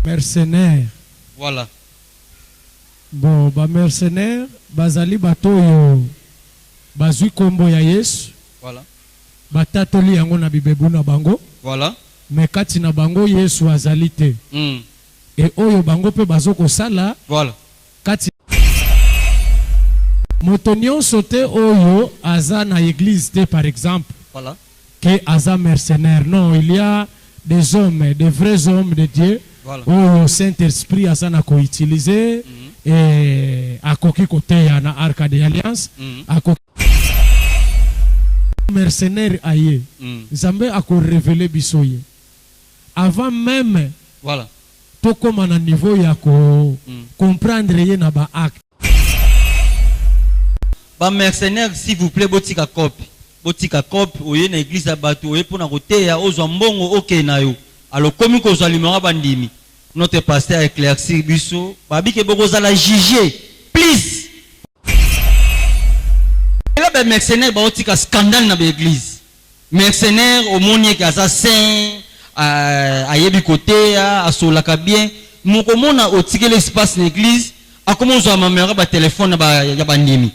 Mercenaire. Voilà. Bon, ba mercenaire, bazali batoyo, bazui kombo ya Yesu. Voilà. Batatoli yango na bibebu na bango. Voilà. Mais kati na bango Yesu azali te. Et oyo bango pe bazoko sala. Voilà. Kati moto nyonso te oyo aza na église te par exemple. Voilà. Que aza mercenaire. Non, il y a des hommes, des vrais hommes de Dieu. Voilà. Oyo Saint-Esprit aza na ko utiliser et akoki kote ya na Arca de Alliance. Akoki mercenaire aye. Nzambe ako révéler bisoye. Avant même voilà. To comme à niveau ya ko comprendre ye na ba acte. Ba mercenaire s'il vous plaît botika copie. Botika copie oye na église abatu oye pona kote ya ozwa mbongo oke na yo. Alors comme ko zalimera bandimi. Notre pasteur éclaircir biso babi ke boko za la juger. Please. Là ba mercenaire ba otika scandale na ba église. Mercenaire au monier ki aza saint ayebi côté a solaka bien moko mona otike l'espace l'église a commencé à mamera ba téléphone ya bandimi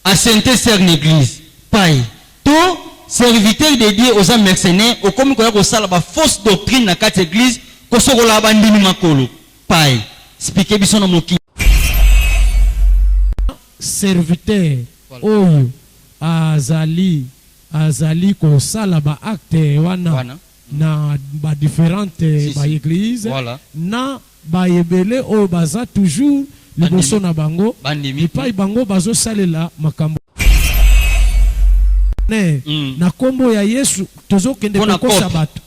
a senté ser l'église paille tout serviteur de Dieu aux mercenaires au comme ko sala ba fausse doctrine na quatre église ko sokola bandimi makolo paille expliquer biso na moki serviteur oyo azali ko sala ba acte wana na ba différentes ba églises voilà. Na ba yebele o baza toujours liboso na bango pa bango bazo salela makambo na kombo ya Yesu tozo kende ko sabato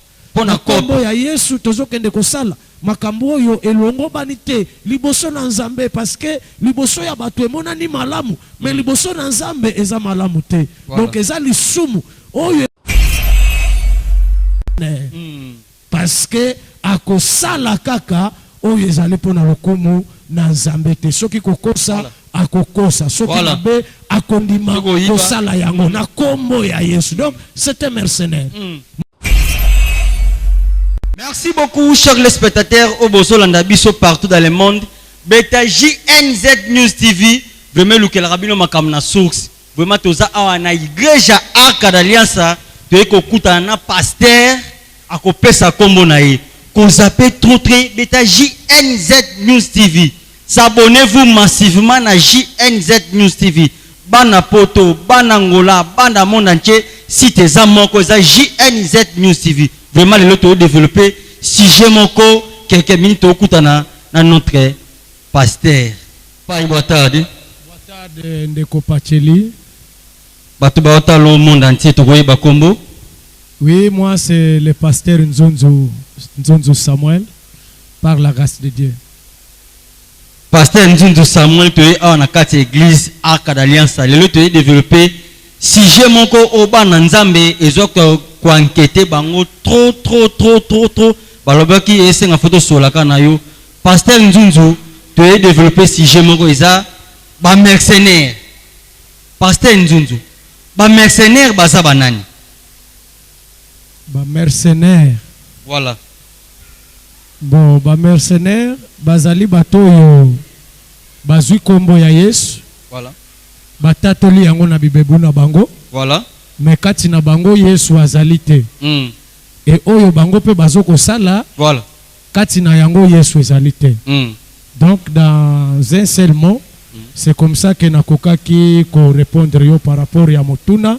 na kombo ya Yesu tozo kende ko sala makambo yo elongo banite liboso na Nzambe parce que liboso ya bato emonani malamu mais liboso na Nzambe eza malamu te voilà. Donc eza lisumu oyo parce que akosala kaka oyo ezali pona lokumu na Nzambe te soki kokosa voilà. Akokosa soki voilà. Mabe akondima kosala yango na kombo ya Yesu donc c'est un mercenaire. Merci beaucoup chers spectateurs au Bozolanda biso partout dans le monde. Beta JNZ News TV vraiment luke la rabino makamna source vraiment toza awana igreja Arca d'Alliance to kuta na pasteur akopesa kombo na ye ko zappe trop très beta JNZ News TV. S'abonnez-vous massivement na JNZ News TV. Bana poto, bana ngola, bana monde entier site za moko za JNZ News TV. Vraiment les autres développer sujet moko quelques minutes au kutana na notre pasteur. Pas boa tarde. Boa tarde ndeko Pacheli. Bato ba otalo monde entier to koyeba kombo. Oui, moi c'est le pasteur Nzonzo Samuel par la grâce de Dieu. Pasteur Nzonzo Samuel to a na kati église Arca d'Alliance les autres développer sujet moko oba na Nzambe ezoko ko enquêter bango trop balobaki esenga photo solaka na yo pasteur Nzonzo to développer sujet moko eza ba mercenaire pasteur Nzonzo ba mercenaire baza banani ba mercenaire voilà bon ba mercenaire bazali batoyo bazui kombo ya Yesu voilà batatoli yango na bibebu na bango voilà mais kati na bango Yesu azali te et oyo bango pe bazoko sala voilà kati na yango Yesu ezali te donc dans un seul mot c'est comme ça que nakokaki ko répondre yo par rapport ya motuna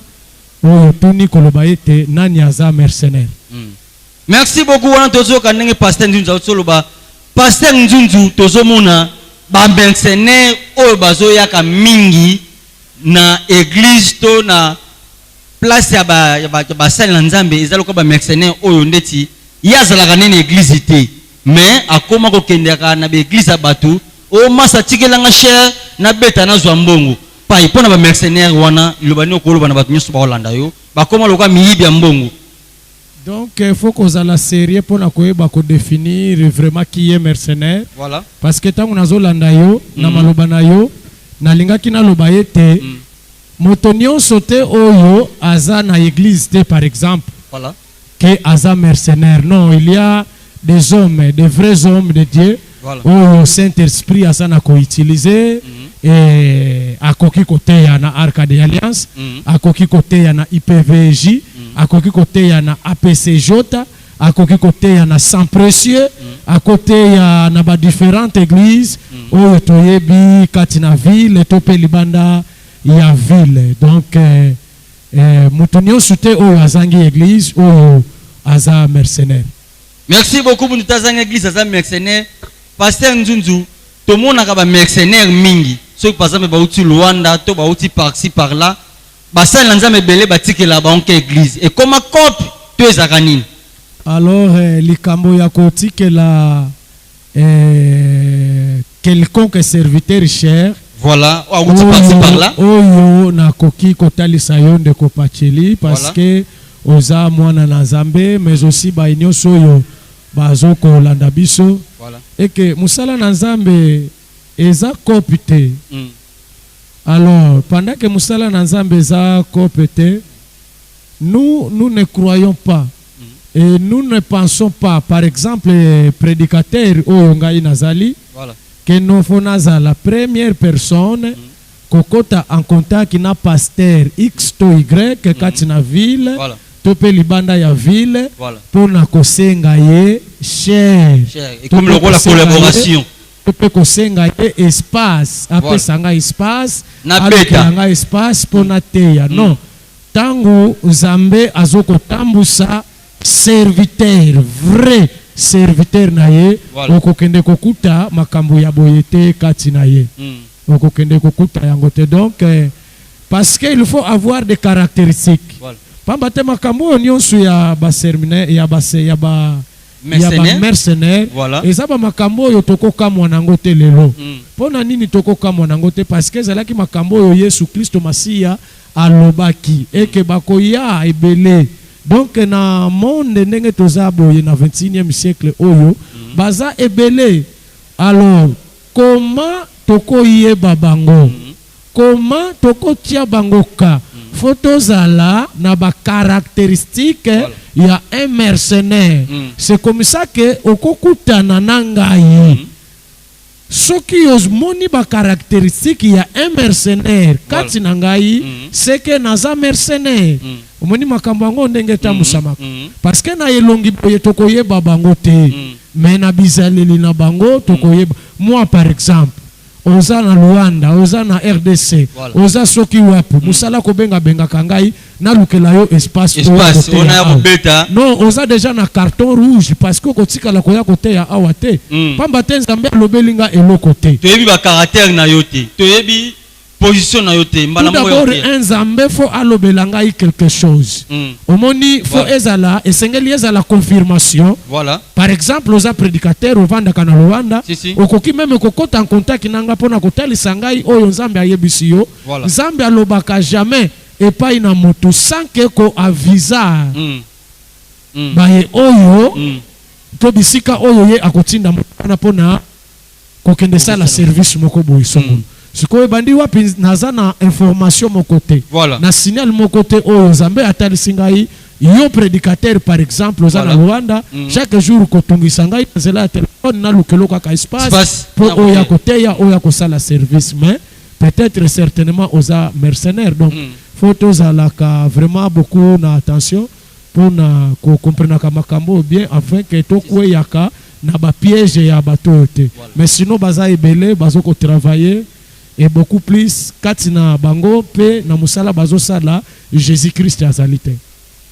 oyo tuni koloba ete nani aza mercenaire. Merci beaucoup wana tozo kanenge pasteur Nzunzu soloba pasteur Nzunzu tozo mona ba mercenaire oyo bazo yaka mingi na église to na place ya ba sala na Nzambe ezalo ko ba mercenaire oyo ndeti yazala kanene église te mais akoma ko kendeka na ba église abatu o masa tikelanga cher na beta na zwa mbongo pa ipona ba mercenaire wana lobani ko loba na batu nyoso ba Holanda yo bakoma loka miyibi ya mbongo. Donc il faut qu'on a la série pour nous définir vraiment qui est mercenaire. Voilà. Parce que tant qu'on a zolanda yo, na maloba na yo, na linga ki na loba yete, motonio sauté oyo aza na église te par exemple. Voilà. Que aza mercenaire. Non, il y a des hommes, des vrais hommes de Dieu. Voilà. Où le Saint-Esprit a ça utilisé et à côté côté y a na Arca de Alliance, à côté côté y a na IPVJ, à côté côté y a na APCJ, à côté côté y a na Sans Précieux, à côté y a na différentes églises où toyebi katina ville, topé libanda y a ville. Donc mutunyo soute où azangi église où aza mercenaire. Merci beaucoup pour nous tazangi église aza mercenaire. Pasteur Nzunzu, tout le monde a des mercenaires mingi. Ceux qui par exemple bauti Luanda, to bauti par-ci par-là, basa lanza mebele batike la banque église. Et comment copie tu es aranine? Alors likambo ya kotike la quelconque serviteur cher. Voilà, bauti par-ci par-là. Oyo na koki kotali sayon de kopacheli parce que oza mwana na Nzambe mais aussi ba inyoso yo bazoko landa biso. Voilà. Et que Moussala Nanzambe eza copité. Alors, pendant que Moussala Nanzambe eza copité, nous ne croyons pas. Et nous ne pensons pas, par exemple, prédicateur Oyongaï Nazali, que nous faisons la première personne kokota en contact qui n'a pasteur X to Y, que katina ville. Voilà. Topé libanda ya ville pour na kosenga ye cher et comme le rôle la collaboration topé kosenga ye espace après sanga espace na beta nga espace pour na teya non tango Nzambe azoko tambusa serviteur vrai serviteur na ye okokende kokuta makambo ya boyete kati na ye okokende kokuta yango te donc parce que il faut avoir des caractéristiques. Pamba te makambo nyonso ya ba sermine ya ba mercenaire eza ba makambo yo tokoka mwanango te lelo pona nini tokoka mwanango te parce que zalaki makambo yo Yesu Kristo Masia alobaki eke bakoya ebele donc na monde ndenge toza boye na 21e siècle oyo baza ebele. Alors comment tokoyeba bango comment tokotia bango ka Photozala na ba caractéristique ya un mercenaire. C'est comme ça que okokutana nangai. Soki osmoni ba caractéristique ya un mercenaire kati nangai c'est que naza mercenaire. Omoni makambo ngo ndenge tamusamaka. Parce que na elongi boye tokoyeba bango te. Mais na bizaleli na bango tokoyeba. Moi par exemple oza na Luanda, oza na RDC, oza soki wapu, musala ko benga kangai, na lukela yo espace on a beta. Non, oza déjà na carton rouge parce que kotika la koya kote ya awate. Pamba te Nzambe lobelinga eloko te. Toyebi ba caractère na yote. Toyebi position na yote mbala mo yote. D'abord Nzambe faut alobelanga quelque chose. Omoni faut ezala esengeli ezala confirmation. Voilà. Par exemple, oza prédicateur ovanda kana Luanda, okoki même kokota en contact nanga pona kotalisa ngai oyo Nzambe ayebisi yo. Nzambe alobaka jamais epai na moto sans que ko avisa. Baye oyo to bisika oyo ye akotinda mona pona kokende sala service moko boy songo. Sikoyo bandi wapi naza na information mon côté. Na signal mon côté oyo Nzambe atalisi ngai. Yo prédicateur par exemple aux Rwanda chaque jour kotungisa ngai zela téléphone na lukelo ka espace pour oya koteya oya kosala service mais peut-être certainement aux mercenaires donc photos à ka vraiment beaucoup na attention pour na ko comprendre ka makambo bien afin que to kweyaka na ba piège ya bato te mais sinon baza ebele bazo ko travailler et beaucoup plus katina bango pe na musala bazo sala Jésus-Christ azalite.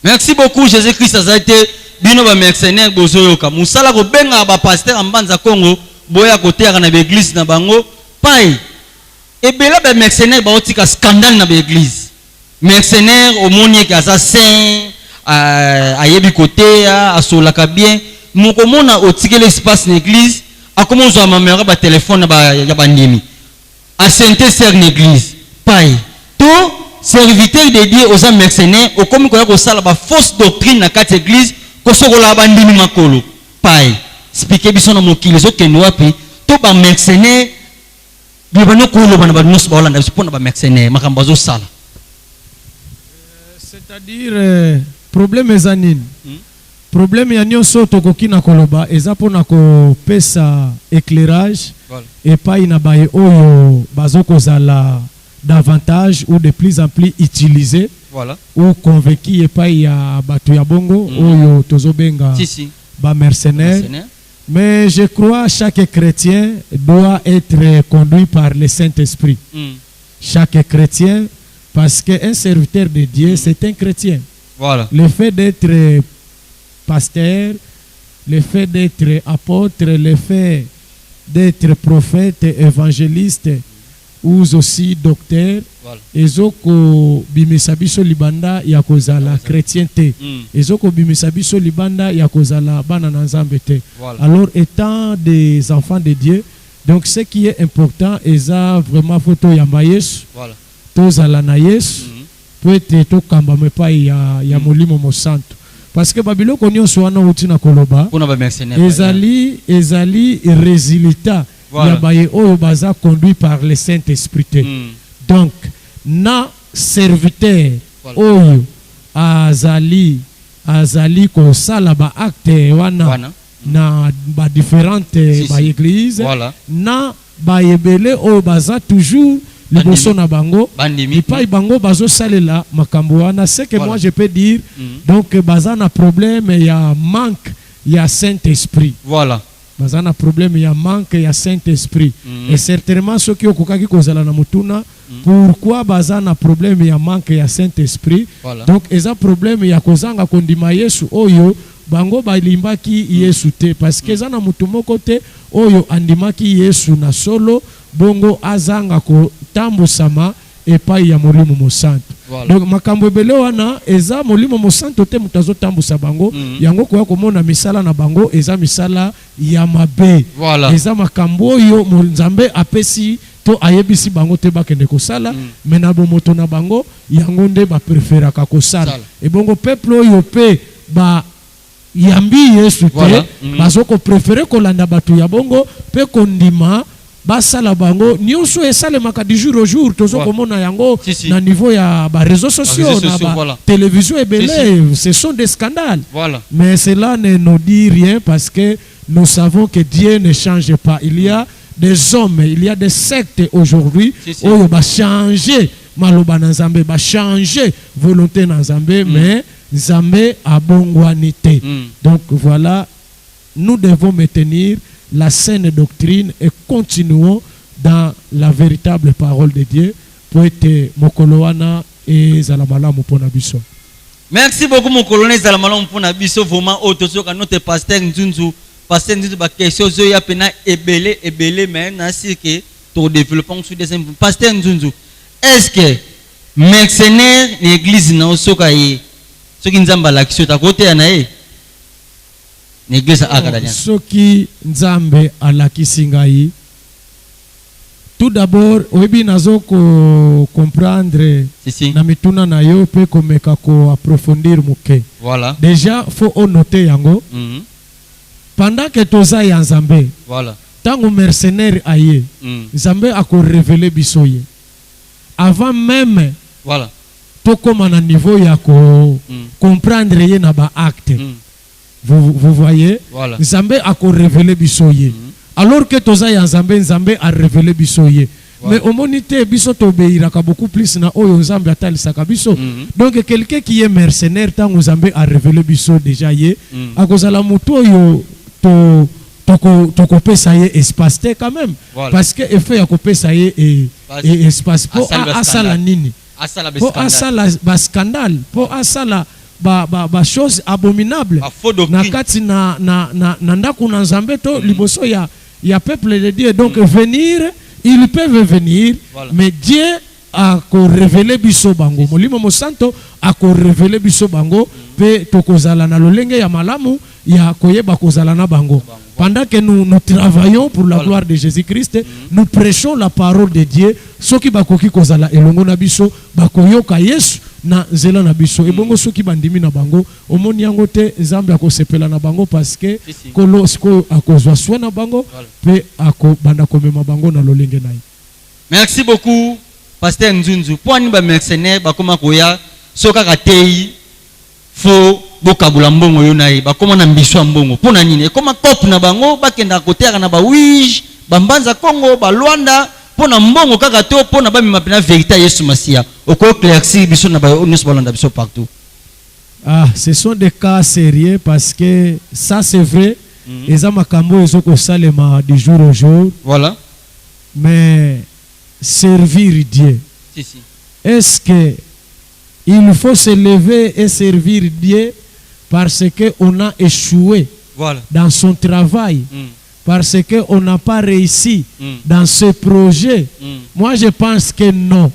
Merci beaucoup Jésus-Christ a été bino ba mercenaire bozoyoka musala ko benga ba pasteur ambanza Congo boya côté na l'église na bango pai et bela ba mercenaire ba otika scandale na l'église mercenaire au moni ka za saint ayebi côté a solaka bien moko mona otika l'espace na l'église a commencé à mamera ba téléphone ba ya bandimi a sainté ser l'église pai to serviteur de Dieu aux mercenaires au comme ko sala ba fausse doctrine na kati église ko sokola bandimi makolo pai expliquer biso na mokili zo ke wapi to ba mercenaire bi bano ko lo bana ba nos ba holanda biso ba mercenaire makamba zo sala c'est-à-dire problème ezanine problème ya nyonso tokoki na koloba eza pona ko pesa éclairage et pas ina baye oyo bazokozala davantage ou de plus en plus utilisé ou convaincu et pas ya batu ya bongo oyo tozobenga ba mercenaires. Mais je crois chaque chrétien doit être conduit par le Saint-Esprit. Chaque chrétien, parce qu'un serviteur de Dieu, c'est un chrétien. Le fait d'être pasteur, le fait d'être apôtre, le fait d'être prophète, évangéliste, ou aussi docteur, ezoko bimisabiso libanda ya kozala chrétienté, ezoko bimisabiso libanda ya kozala bana na nzambe te. Alors étant des enfants de Dieu, donc ce qui est important eza vraiment photo ya Yesu, tozala na Yesu, peut-être to kamba mepa ya molimo mo santo. Parce que Babylone nyonso wana utina koloba ezali résultat ya baye oyo baza conduit par le Saint-Esprit. Donc na serviteur oyo azali ko sala ba acte wana na ba différentes ba église na ba yebele oyo baza toujours liboso na bango ipai bango bazo salela makambo wana. C'est que moi je peux dire donc baza na problème ya manque ya Saint-Esprit. Baza na problème ya manque ya Saint-Esprit. Et certainement ceux qui okokaki kozala na mutuna pourquoi baza na problème ya manque ya Saint-Esprit. Donc eza problème ya kozanga kondima Yesu oyo bango balimbaki Yesu te, parce que eza na mutu moko te oyo andimaki Yesu na solo bongo azanga ko tambusama epai ya molimo mosanto. Donc makambo ebele wana eza molimo mosanto te mutazo tambusa bango yango ko komona misala na bango eza misala ya mabe. Eza makambo oyo Nzambe apesi to ayebisi bango te bakende kosala mais na bomoto na bango yango nde ba preferaka kosala. Et bongo peuple oyo pe ba yambi Yesu te bazoko préférer kolanda batu ya bongo pe kondima basala bango nyonso esalemaka du jour au jour tozo komona yango na niveau ya ba réseaux sociaux na ba télévision ebele. Ce sont des scandales. Mais cela ne nous dit rien parce que nous savons que Dieu ne change pas. Il y a des hommes, il y a des sectes aujourd'hui oyo ba changer maloba na Nzambe, ba changer volonté na Nzambe mais Nzambe abongwani te. Donc voilà, nous devons maintenir la saine doctrine et continuons dans la véritable parole de Dieu pour être mokoloana et zalamalamu pona biso. Merci beaucoup mokoloana zalamalamu pona biso. Vraiment autosoka notre pasteur Nzunzu ba question zo ya pena ebele mais na si que to développons sur des pasteur Nzunzu. Est-ce que mercenaire l'église na soka yi soki Nzamba la kisio ta côté na ye soki Nzambe alakisi ngai, tout d'abord oyebi nazo ko comprendre na mituna na yo pe komeka ko approfondir muke. Déjà faut noter yango pendant que toza ya Nzambe tango mercenaire aye Nzambe ako révéler biso ye avant même to koma na niveau ya ko comprendre ye na ba acte. Vous voyez, Nzambe a révélé bisoye. Alors que toza ya Nzambe a révélé bisoye. Mais au monité biso tobeiraka beaucoup plus na oyo Nzambe atalisaka biso. Donc quelqu'un qui est mercenaire tant Nzambe a révélé biso déjà ye akozala mutu oyo toko pesa ye espace te quand même. Parce que effet ya ko pesa ye et espace po asala nini? Po asala ba scandale, po asala ba chose abominable na kati na ndaku na Nzambe to liboso ya peuple de Dieu. Donc venir, ils peuvent venir, mais Dieu a révélé biso bango molimo mosanto a révélé biso bango pe tokozala na lolenge ya malamu ya koyeba kozala na bango. Pendant que nous travaillons pour la gloire de Jésus-Christ, nous prêchons la parole de Dieu. Soki bakoki kozala elongo na biso bakoyoka Yesu na zela na biso. Et bongo soki bandimi na bango omoni yango te Nzambe akosepela na bango parce que kolo siko akozwa soin na bango pe ako banda komema bango na lolenge na ye. Merci beaucoup Pasteur Nzunzu. Pour ni ba mercenaire ba koma koya soka katei fo bokabula mbongo yo na ye bakoma na mbiso mbongo mpona nini ekoma kope na bango bakenda koteka na bawige bambanza Congo balwanda mpona mbongo kaka to mpona bamema pena vérité ya Yesu Masia okoéclaircir biso na bayo nyonso balanda biso partout. Ah, ce sont des cas sérieux parce que ça c'est vrai. Eza makambo ezoko salema du jour au jour. Voilà. Mais servir Dieu. Si. Est-ce que il faut se lever et servir Dieu parce que on a échoué dans son travail, parce que on n'a pas réussi dans ce projet? Moi je pense que non.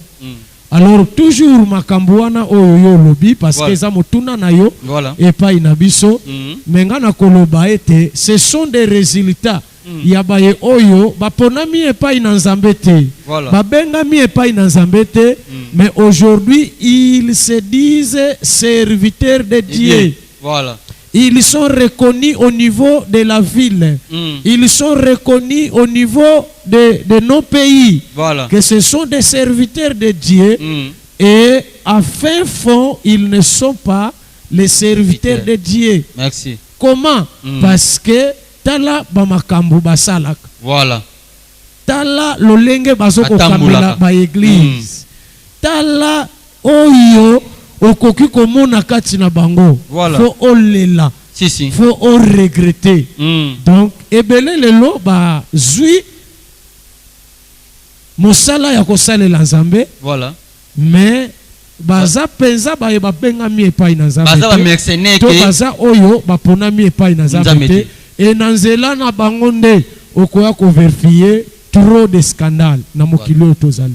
Alors toujours makambuana oyo lobi parce que za motuna na yo et pas inabiso menga na koloba ete ce sont des résultats ya baye oyo baponami et pas inanzambe te babengami et pas inanzambe te mais aujourd'hui ils se disent serviteurs de Dieu. Voilà. Ils sont reconnus au niveau de la ville. Ils sont reconnus au niveau de nos pays. Voilà. Que ce sont des serviteurs de Dieu. Et à fin fond, ils ne sont pas les serviteurs de Dieu. Merci. Comment? Parce que tala bamakambu basalak. Voilà. Tala lolenge bazoko kamela ba église. Tala oyo okoki komona kati na bango. Voilà. Faut olela. Si. Faut o regretter. Donc ebele lelo ba zui mosala ya kosalela Nzambe. Voilà. Mais baza penza ba yeba benga mi epai na Nzambe. Baza ba mercenaire to baza oyo ba pona mi epai na Nzambe. Et nanzela na bango nde okoya ko vérifier trop de scandales na mokili otozali.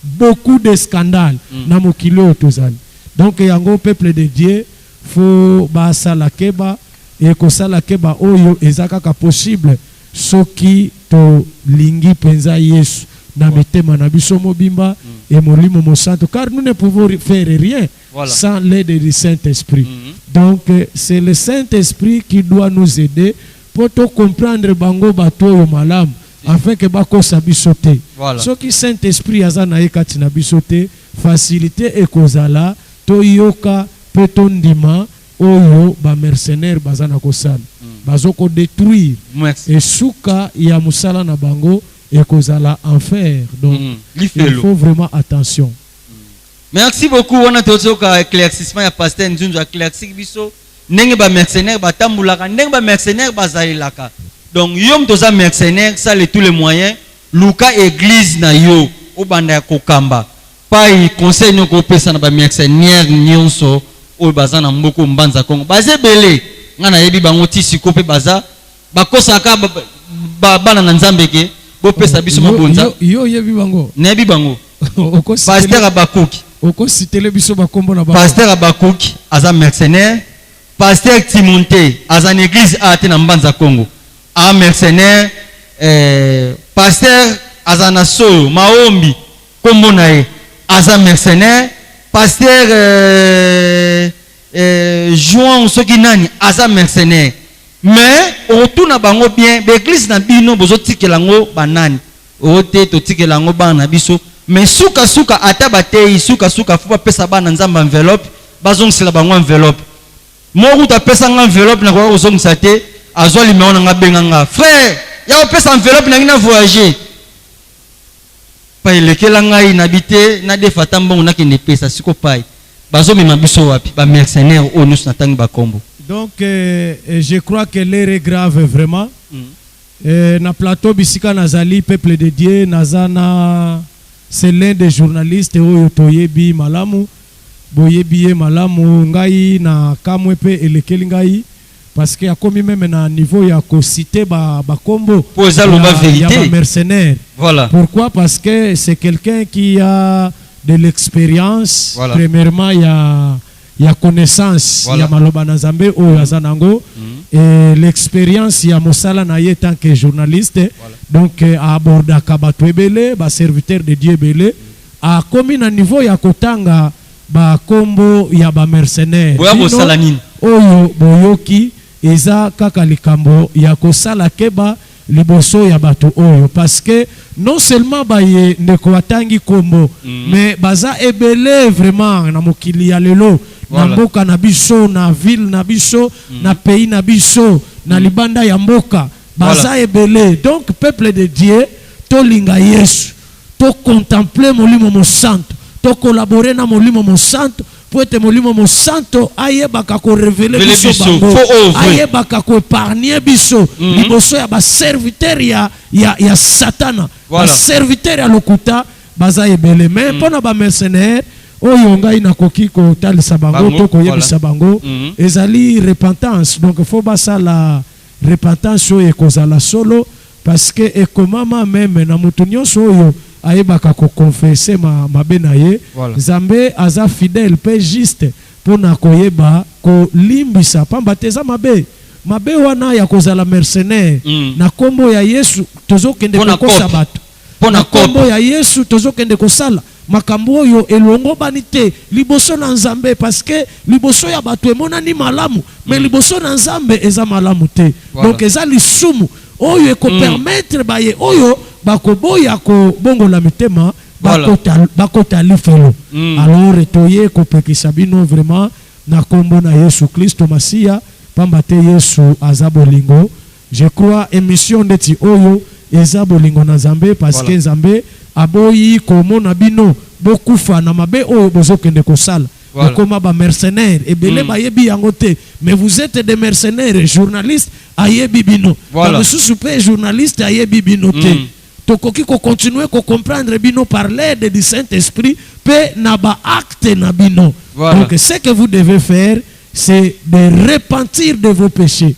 Beaucoup de scandales na mokili otozali. Donc yango peuple de Dieu faut basala keba et kosala keba oyo ezaka ka possible soki to lingi penza Yesu na metema na biso mobimba et molimo mosanto car nous ne pouvons faire rien sans l'aide du Saint-Esprit. Donc c'est le Saint-Esprit qui doit nous aider pour to comprendre bango bato yo malamu afin que bakosa biso te. Soki Saint-Esprit azana ekati na biso te facilité ekozala toyoka petondima oyo ba mercenaire bazana kosala bazoko détruire et suka ya musala na bango ekozala enfer. Donc il faut vraiment attention. Merci beaucoup. On a tozoka éclaircissement ya pasteur Nzunzu éclaircir biso ndenge ba mercenaire batambulaka ndenge ba mercenaire bazalelaka. Donc yom toza mercenaire ça les tous les moyens luka église na yo obanda ya kokamba pas conseil nyoko pesa na ba mercenaire nyonso o baza na mboko mbanza Kongo baze belé ngana yebi bango tisi ko pe baza bakosaka bana na Nzambe ke bo pesa biso mabonza yo yebi bango na yebi bango pasteur Abakuki oko citele biso bakombo na bango pasteur Abakuki aza mercenaire pasteur Timonte aza na église ate na mbanza Kongo a mercenaire pasteur aza na Soyo Maombi kombo na ye aza mercenaire pasteur Juan soki nani aza mercenaire mais otuna bango bien l'église na bino bozo tikelango banani ote to tikelango bana biso mais suka ata batei suka fuba pesa bana Nzamba enveloppe bazongisa bango enveloppe moko ta pesa nga enveloppe na ko ozongisa te azoli meona nga benganga frère ya pesa enveloppe na ngina voyager pa lekela ngai na bité na defata mbongo na kende pesa siko pai bazomema biso wapi ba mercenaire o nous natangi ba kombo. Donc je crois que l'heure est grave vraiment. Na plateau bisika nazali peuple de Dieu nazana c'est l'un des journalistes oyo toyebi malamu boyebi malamu ngai na kamwepe elekeli ngai parce que akomi même na niveau ya ko citer ba kombo pour ça la vérité mercenaire. Voilà. Pourquoi? Parce que c'est quelqu'un qui a de l'expérience. Voilà. Premièrement il y a connaissance, il y a maloba na Nzambe oyo azanango et l'expérience il y a mosala na ye tant que journaliste. Donc à aborda kabato ebele ba serviteur de Dieu ebele a komi na niveau ya kotanga ba kombo ya ba mercenaire oyo boyoki eza kaka likambo ya kosala keba liboso ya bato oyo parce que non seulement baye ndeko atangi kombo mais baza ebele vraiment na mokili ya lelo na mboka na biso, na ville na biso, na pays na biso, na libanda ya mboka baza ebele. Donc peuple de Dieu, to linga Yesu, to contempler molimo mo santo, to collaborer na molimo mo santo, pour être molimo mo santo ayebaka ko révéler biso bango, ayebaka ko épargner biso liboso ya ba serviteur ya satana, ba serviteur ya lokuta baza ebele. Mais pona ba mercenaire oyo ngai nakoki ko talisa bango to ko yebisa bango ezali repentance. Donc faut basa la repentance oyo ekozala solo, parce que ekomama même na mutu nyonso oyo ayebaka ko confesser mabe na ye. Nzambe aza fidèle pe juste pona koyeba ko limbisa pamba teza mabe wana ya kozala mercenaire na kombo ya Yesu tozokende kokosa bato, na kombo ya Yesu tozokende kosala makambo oyo elongo bani te liboso na Nzambe, parce que liboso ya bato emonani malamu, mais liboso na Nzambe eza malamu te. Donc eza lisumu oyo eko permettre baye oyo bakoboya ko bongo la mitema bakota lifelo. Alors toye ko pekisa bino vraiment na kombo na Yesu Kristo Masia pamba te Yesu aza bolingo. Je crois émission ndeti oyo eza bolingo na Nzambe, parce que Nzambe aboyi komona bino bokufa na mabe oyo bozokende kosala. Comme ba mercenaires ebele bayebi yango te, mais vous êtes des mercenaires. Journalistes ayebi bino, ba susu pe journaliste ayebi bino te. Tokoki ko continuer ko comprendre bino par l'aide du Saint-Esprit pe na ba acte na bino. Donc ce que vous devez faire, c'est de repentir de vos péchés.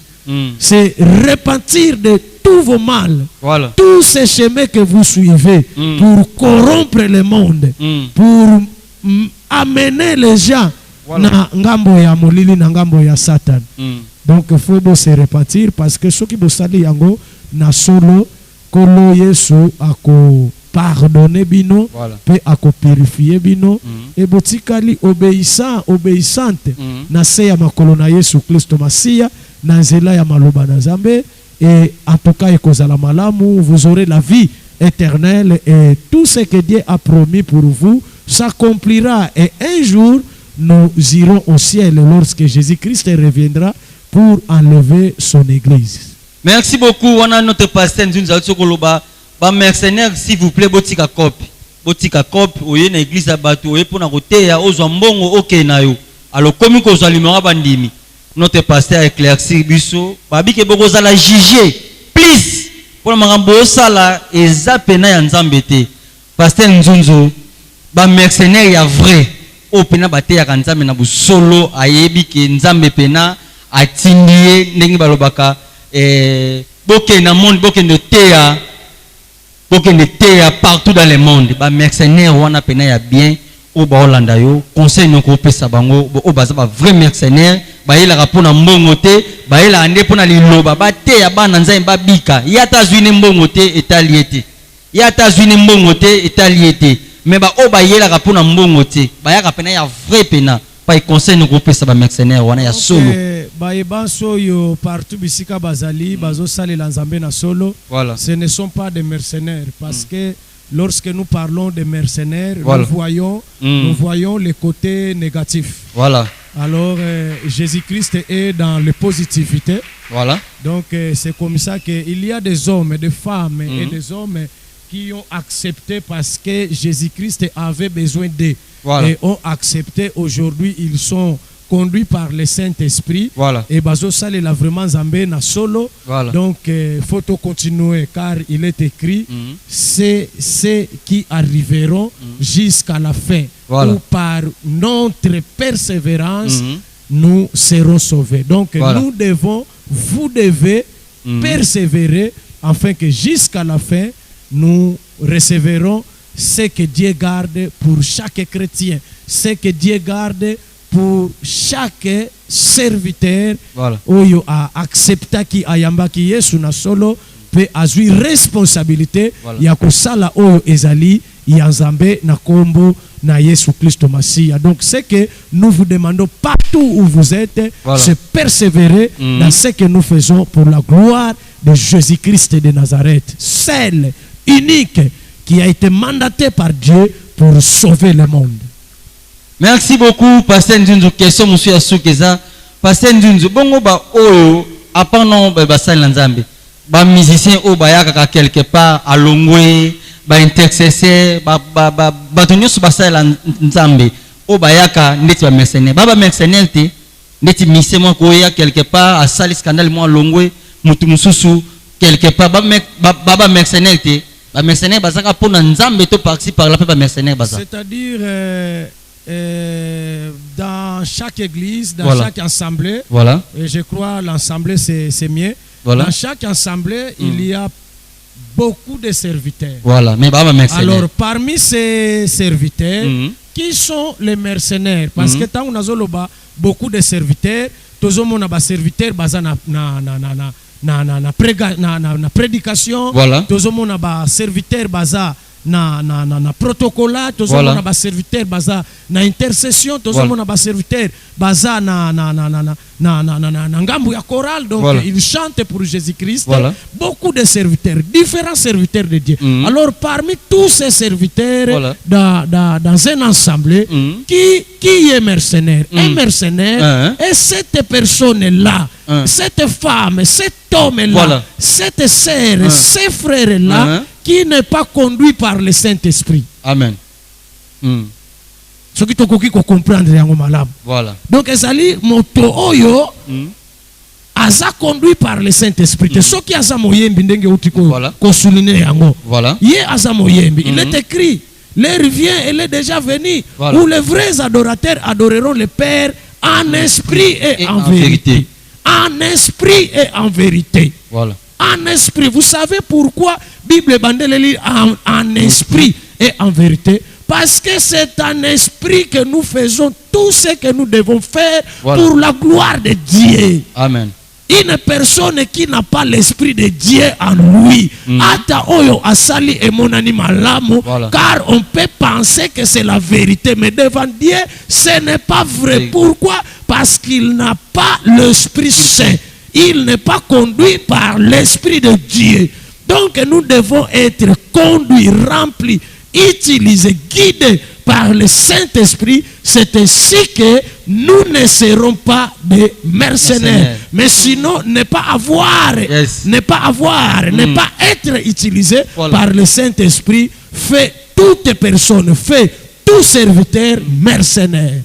C'est repentir de tous vos mal, tous ces chemins que vous suivez pour corrompre le monde, pour amener les gens na ngambo ya molili na ngambo ya Satan. Donc il faut se repentir, parce que ceux qui bosali yango na solo kolo Yesu ako pardonner bino pe ako purifier bino et botikali obéissante na se ya makolo na Yesu Kristo Masia na nzela ya maloba na Nzambe. Et en tout cas ekozala malamu, vous aurez la vie éternelle et tout ce que Dieu a promis pour vous s'accomplira, et un jour nous irons au ciel lorsque Jésus-Christ reviendra pour enlever son église. Merci beaucoup. On a notre pasteur Nzunza ba mercenaire, s'il vous plaît, botika cop oye na église ya bato oye pona koteya ozwa mbongo okena yo. Alors comme ko zalimera bandimi, notre pasteur éclaircir biso babike bokoza la juger please pour makambo sala ezapena ya Nzambe te. Pasteur Nzunzo ba mercenaire ya vrai o pena bate ya Nzambe na busolo ayebi ke Nzambe pena atindie ndenge balobaka bokena monde bokende teya partout dans le monde. Ba mercenaire wana pena ya bien o ba Holanda yo conseil noko pesa bango o baza ba vrai mercenaire bayela rapona mbongo te bayela ande pona liloba bate ya bana Nzambe babika yata zwine mbongo te etaliete yata zwine mbongo te etaliete mais ba o bayela rapona mbongo te bayaka pena ya vrai pena pa conseil noko pesa ba mercenaire wana ya solo bayebanso yo partout bisika bazali bazo salela Nzambe na solo. Ce ne sont pas des mercenaires, parce que lorsque nous parlons de mercenaires, nous voyons les côtés négatifs. Alors Jésus-Christ est dans la positivité. Donc c'est comme ça qu'il y a des hommes et des femmes et des hommes qui ont accepté parce que Jésus-Christ avait besoin d'eux et ont accepté. Aujourd'hui ils sont conduit par le Saint-Esprit. Et bazo sale la vraiment Nzambe na solo. Donc faut continuer, car il est écrit c'est ceux qui arriveront jusqu'à la fin, ou par notre persévérance nous serons sauvés. Donc vous devez persévérer afin que jusqu'à la fin nous recevrons ce que Dieu garde pour chaque chrétien, ce que Dieu garde pour chaque serviteur oyo a accepta ki ayamba ki Yesu na solo pe azui responsabilité ya kosala oyo ezali ya Nzambe na kombo na Yesu Kristo Masia. Donc c'est que nous vous demandons partout où vous êtes, c'est persévérer dans ce que nous faisons pour la gloire de Jésus-Christ de Nazareth, seul, unique, qui a été mandaté par Dieu pour sauver le monde. Merci beaucoup, Pasteur Nzunzu. Question, monsieur Assoukeza. Pasteur Nzunzu, bongo ba oyo, apart non, ba sali nzambe. Ba musicien o ba yaka quelque part à Longwe, ba intercesseur, ba tonyo su ba sali nzambe. O ba yaka neti ba mercenaire. Ba mercenaire te, neti mise mo ko ya quelque part à sali scandale mo Longwe, mutu mususu quelque part ba mercenaire te. Ba mercenaire ba saka pona nzambe to parti par la ba mercenaire ba. C'est-à-dire dans chaque église, dans voilà. chaque assemblée, voilà. Et je crois l'assemblée c'est mieux. Voilà. Dans chaque assemblée, il y a beaucoup de serviteurs. Voilà. Mais alors parmi ces serviteurs, qui sont les mercenaires? Parce que tant on a beaucoup de serviteurs, tous on a serviteurs basés na prédication, voilà. tous on a serviteurs basés na protocolat, tous on a serviteurs basés na intercession, tous on a serviteurs basés na ngambu ya chorale, donc ils chantent pour Jésus-Christ. Beaucoup de serviteurs, différents serviteurs de Dieu. Alors parmi tous ces serviteurs dans un ensemble, qui est mercenaire? Un mercenaire est cette personne-là, cette femme, cet homme-là, cette sœur, ces frères-là, qui n'est pas conduit par le Saint-Esprit. Amen. Ce qui te comprendre yango malamu. Voilà. Donc ezali moto oyo aza conduit par le Saint-Esprit. Ce qui aza moyembi ndenge utiko ko souligner yango. Voilà. Ye aza moyembi. Il est écrit, l'heure vient, elle est déjà venue, où les vrais adorateurs adoreront le Père en esprit et en vérité. En esprit et en vérité. Voilà. En esprit. Vous savez pourquoi Bible bandele en esprit et en vérité? Parce que c'est en esprit que nous faisons tout ce que nous devons faire pour la gloire de Dieu. Amen. Une personne qui n'a pas l'esprit de Dieu en lui, ata oyo asali et mon animalamu, car on peut penser que c'est la vérité, mais devant Dieu, ce n'est pas vrai. Pourquoi? Parce qu'il n'a pas l'Esprit Saint. Il n'est pas conduit par l'Esprit de Dieu. Donc nous devons être conduits, remplis, utilisés, guidés par le Saint-Esprit. C'est ainsi que nous ne serons pas des mercenaires. Mais sinon, ne pas avoir, ne pas être utilisé par le Saint-Esprit fait toute personne, fait tout serviteur mercenaire.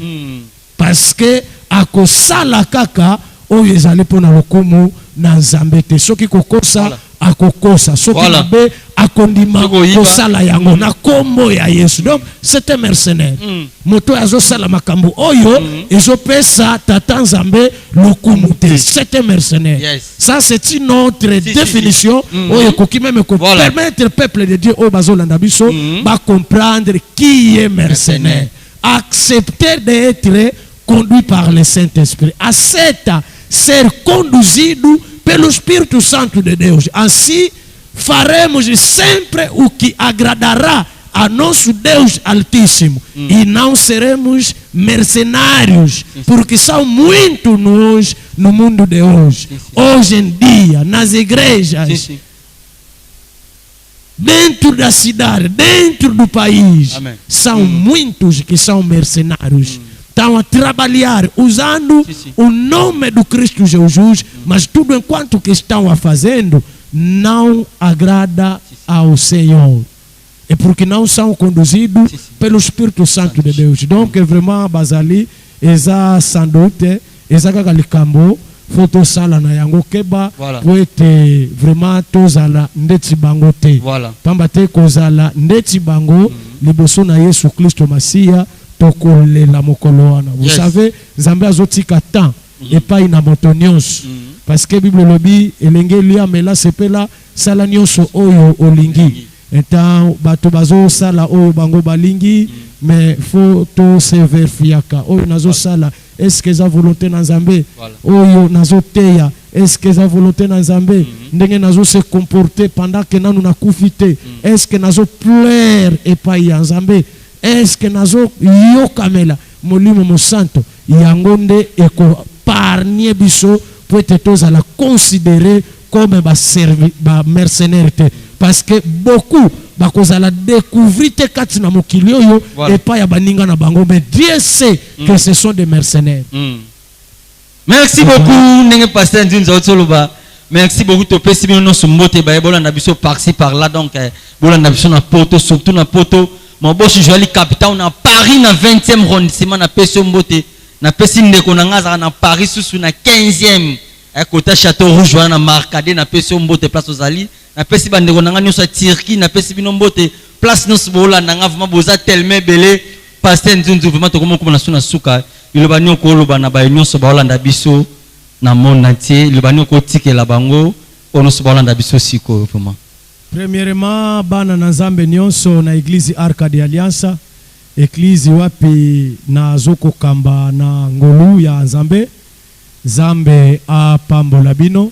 Parce que à kosala kaka oyo ezali pona lokumu na nzambe te. Soki kokosa akokosa, soki mabe akondima kosala yango na kombo ya Yesu. Donc c'est un mercenaire. Moto azo sala makambo oyo ezopesa tata nzambe lokumu te. C'est un mercenaire. Ça c'est une autre définition oyo koki même ko permettre peuple de Dieu au bazolanda biso ba comprendre qui est mercenaire. Accepter d'être conduit par le Saint-Esprit. Aceita ser conduzido pelo Espírito Santo de Deus. Assim faremos sempre o que agradará a nosso Deus Altíssimo. E não seremos mercenários, porque são muitos nós no mundo de hoje. Hoje em dia, nas igrejas, dentro da cidade, dentro do país, são muitos que são mercenários. Estão a trabalhar usando o nome do Cristo Jesus, mas tudo enquanto que estão a fazendo não agrada ao Senhor. É porque não são conduzidos pelo Espírito Santo de Deus. Donc vraiment bazali eza sandote eza kaka likambo foto sala na yango keba poete vraiment tozala ndeti bango te. Pamba te kozala ndeti bango liboso na Yesu Kristo Masia. Vous savez, Zambé azotika temps et pas une motonios. Parce que Bible lobi elenge lia mela sepela sala nyonso oyo olingi. Etant bato bazo sala oyo bango balingi mais faut to se verifiaka oyo nazo sala est-ce que za volonté na Zambé oyo nazo teya est-ce que za volonté na Zambé ndenge nazo se comporter pendant que nanu nakufite est-ce que nazo plaire et pas ya Zambé. Est-ce que nazo yokamela molimo mosanto yangonde eko parnie biso pour être tous à la considérer comme ba mercenaire parce que beaucoup bakozala découvrir te kati na mokili oyo et pas ya baninga na bango, mais Dieu sait que ce sont des mercenaires. Merci beaucoup ndenge pasteur Nzunza otoloba. Merci beaucoup to pesi bino so mbote ba bolanda biso par-ci par-là, donc bolanda biso na poto, surtout na poto mon boss Joali capitaine na Paris na 20e arrondissement na pesi mbote na pesi ndeko na ngaza na Paris sous na 15e à côté Château Rouge na Marcade na pesi mbote place ozali na pesi bandeko na ngani so Turquie na pesi bino mbote place nos bolanda nga vraiment boza tellement belé pasteur Nzunzu vraiment to komo na suna suka iloba nyoko loba na ba nyonso ba bolanda biso na monde entier le banyo ko tikela bango ono so bolanda biso siko vraiment. Premièrement bana na Nzambe nyonso na église Arca de Alliance, église wapi na zoko kamba na ngolu ya Nzambe Nzambe a pambola bino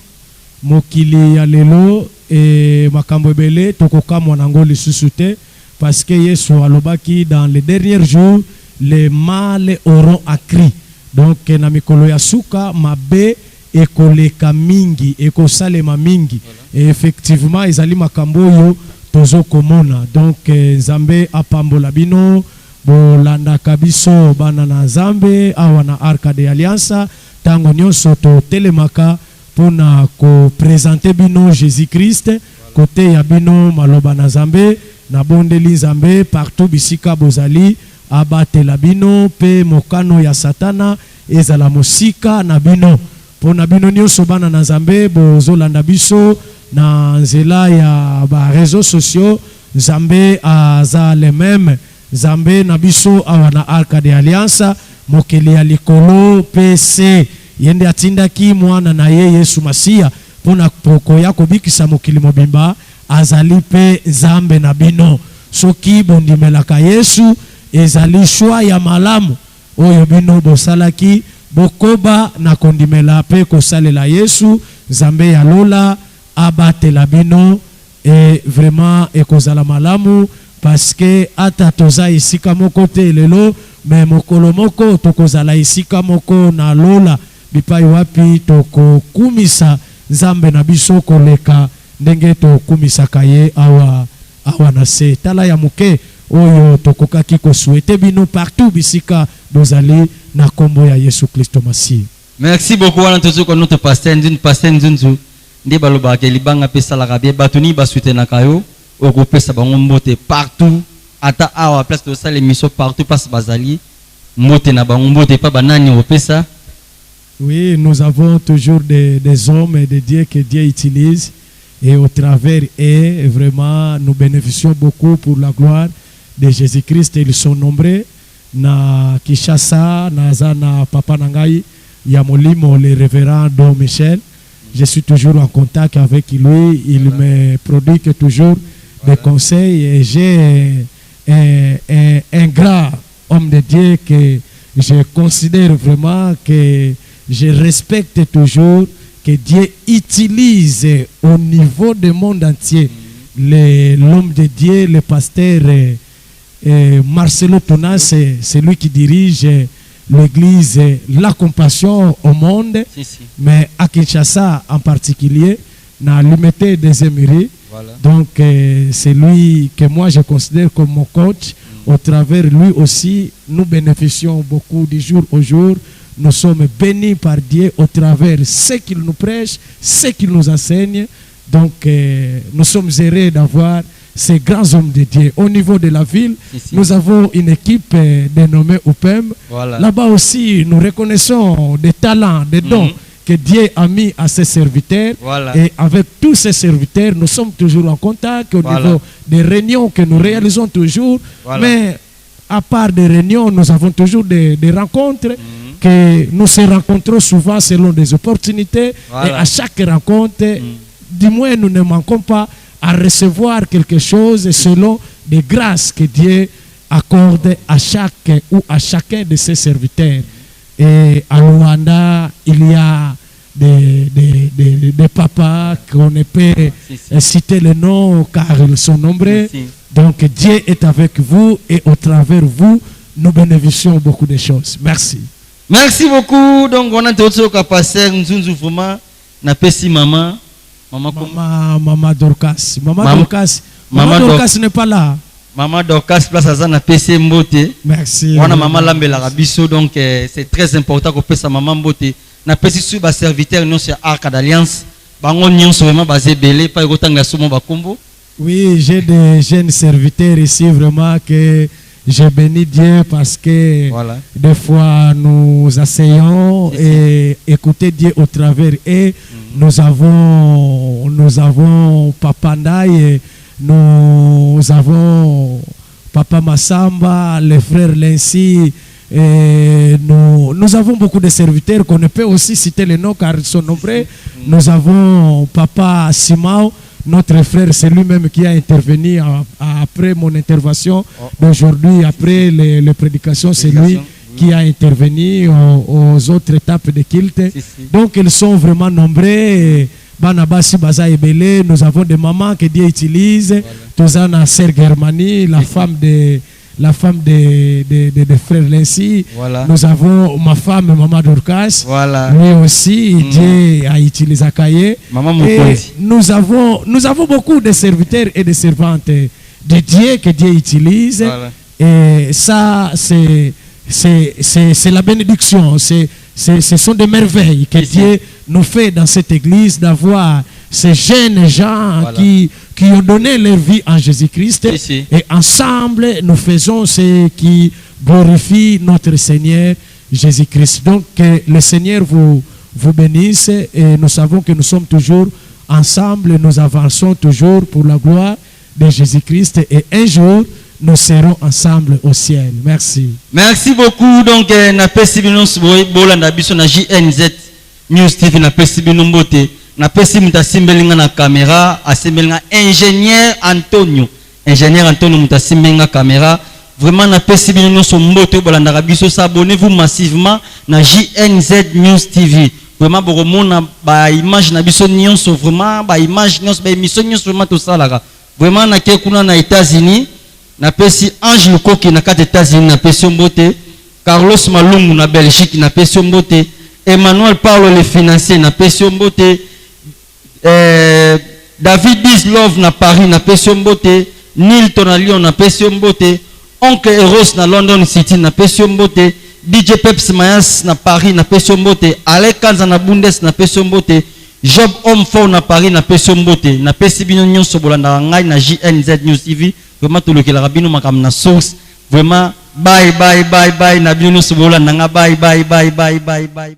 mokili ya lelo e makambo ebele tokokamwa na ngoli susute parce que Yesu alobaki dans les derniers jours les mâles auront accru. Donc na mikolo ya suka mabe ekoleka mingi ekosalema mingi et effectivement ezali makambo yo tozo komona. Donc Nzambe apambola bino bolanda kabiso bana na Nzambe awa na Arca de Alliance tango nyonso to telemaka pona ko présenter bino Jésus-Christ côté ya bino maloba na Nzambe na bondeli Nzambe partout bisika bozali abatela bino pe mokano ya satana ezala mosika na bino pona bino nyonso bana na Nzambe bozolanda biso na nzela ya ba réseaux sociaux Nzambe aza le même Nzambe na biso awa na Arca de Alliance mokeli ya likolo PC yende atindaki mwana na ye Yesu Masia pona kokoya kobikisa mokili mobimba azali pe Nzambe na bino soki bondimelaka Yesu ezali shwa ya malamu oyo bino bosalaki bokoba na kondimela pe kosalela Yesu Nzambe ya lola abatela bino et vraiment ekozala malamu parce que ata toza isika moko te lelo mais mokolo moko tokozala isika moko na lola bipai wapi tokokumisa Nzambe na biso koleka ndenge tokumisaka ye awa na se tala ya muke oyo tokokaki ko souhaiter bino partout bisika bozali na kombo ya Yesu Kristo Masi. Merci beaucoup wana tozo ko notre pasteur Nzunzu ndi baloba ke libanga pesa la rabie batuni basute na kayo okopesa bango mbote partout ata awa place de salle émission partout passe bazali mbote na bango mbote pa banani opesa. Oui, nous avons toujours des hommes et des dieux que Dieu utilise et au travers et vraiment nous bénéficions beaucoup pour la gloire de Jésus-Christ. Ils sont nombreux na Kishasa, na papa nangai ya molimo le révérend Don Michel. Je suis toujours en contact avec lui, il me produit toujours des conseils et j'ai un grand homme de Dieu que je considère vraiment que je respecte toujours, que Dieu utilise au niveau du monde entier. L'homme de Dieu, le pasteur Marcelo Tona, c'est lui qui dirige l'église La Compassion au monde, mais à Kinshasa en particulier, dans l'unité des Émirats. Donc c'est lui que moi je considère comme mon coach. Au travers lui aussi, nous bénéficions beaucoup du jour au jour. Nous sommes bénis par Dieu au travers ce qu'il nous prêche, ce qu'il nous enseigne. Donc nous sommes heureux d'avoir ces grands hommes de Dieu. Au niveau de la ville, nous avons une équipe dénommée OPEM. Là-bas aussi, nous reconnaissons des talents, des dons que Dieu a mis à ses serviteurs. Et avec tous ces serviteurs, nous sommes toujours en contact au niveau des réunions que nous réalisons toujours. Mais à part des réunions, nous avons toujours des rencontres que nous se rencontrons souvent selon des opportunités. Et à chaque rencontre, du moins, nous ne manquons pas à recevoir quelque chose selon des grâces que Dieu accorde à chaque ou à chacun de ses serviteurs. Et à Luanda, il y a des papas qu'on ne peut citer le nom car ils sont nombreux. Donc Dieu est avec vous et au travers vous, nous bénéficions beaucoup de choses. Merci. Merci beaucoup. Donc on a tout passer Nzunzu vraiment na pesi maman Maman Dorcas. Maman Dorcas, Maman Dorcas n'est pas là. Maman Dorcas place à Zana PC Mbote. Merci. On a maman Lambela Rabiso, donc c'est très important qu'on puisse à maman Mbote. Na PC sur bas serviteur non c'est Arc d'Alliance. Bango nyon sont vraiment basé belé pas autant la sumo bakombo. Oui, j'ai des jeunes serviteurs ici vraiment que je bénis Dieu parce que voilà. Des fois nous asseyons et écouter Dieu au travers et nous avons Papa Ndaye, nous avons Papa Massamba, les frères Lensi, et nous avons beaucoup de serviteurs qu'on ne peut aussi citer les noms car ils sont nombreux. Nous avons Papa Simao, notre frère, c'est lui-même qui a intervenu après mon intervention d'aujourd'hui, après les prédications, c'est lui qui a intervenu aux autres étapes de culte. Donc ils sont vraiment nombreux. Banabasi Baza Ebele, nous avons des mamans que Dieu utilise. Tozana Sœur Germanie, la femme de frères Lensi. Voilà. Nous avons ma femme, Maman Dorcas. Voilà. Lui aussi, Dieu a utilisé Akaye. Nous avons beaucoup de serviteurs et de servantes de Dieu que Dieu utilise. Voilà. Et ça, c'est la bénédiction. Ce sont des merveilles que Dieu nous fait dans cette église d'avoir ces jeunes gens qui ont donné leur vie en Jésus-Christ. Et ensemble, nous faisons ce qui glorifie notre Seigneur Jésus-Christ. Donc, que le Seigneur vous bénisse et nous savons que nous sommes toujours ensemble, nous avançons toujours pour la gloire de Jésus-Christ et un jour, nous serons ensemble au ciel. Merci. Merci beaucoup. Donc, na pesibinos bolanda biso na JNZ News TV na pesibinom bote. Na pesimita simbelinga na caméra, asimbelinga ingénieur Antonio. Ingénieur Antonio mutasimbelinga caméra. Vraiment na pesibinos mbote bolanda biso, abonnez-vous massivement na JNZ News TV. Vraiment boromona ba image na biso nyonso, vraiment ba image nyonso ba émission nyonso vraiment to salaka. Vraiment na kekuna na États-Unis. Na pesi Ange Lukoki na kati États-Unis na pesi mbote, Carlos Malungu na Belgique na pesi mbote, Emmanuel Paulo le financier na pesi mbote, David Bislov na Paris na pesi mbote, Nilton na Lyon na pesi mbote, Oncle Eros na London City na pesi mbote, DJ Peps Mayas na Paris na pesi mbote, Alec Kanza na Bundes na pesi mbote, Job Homfort na Paris na pesi mbote, na pesi bino nyonso bolanda ngai na JNZ News TV. Vraiment tout le rabino makam na source. Vraiment bye bye bye bye na bino sobola nanga bye bye bye bye bye bye.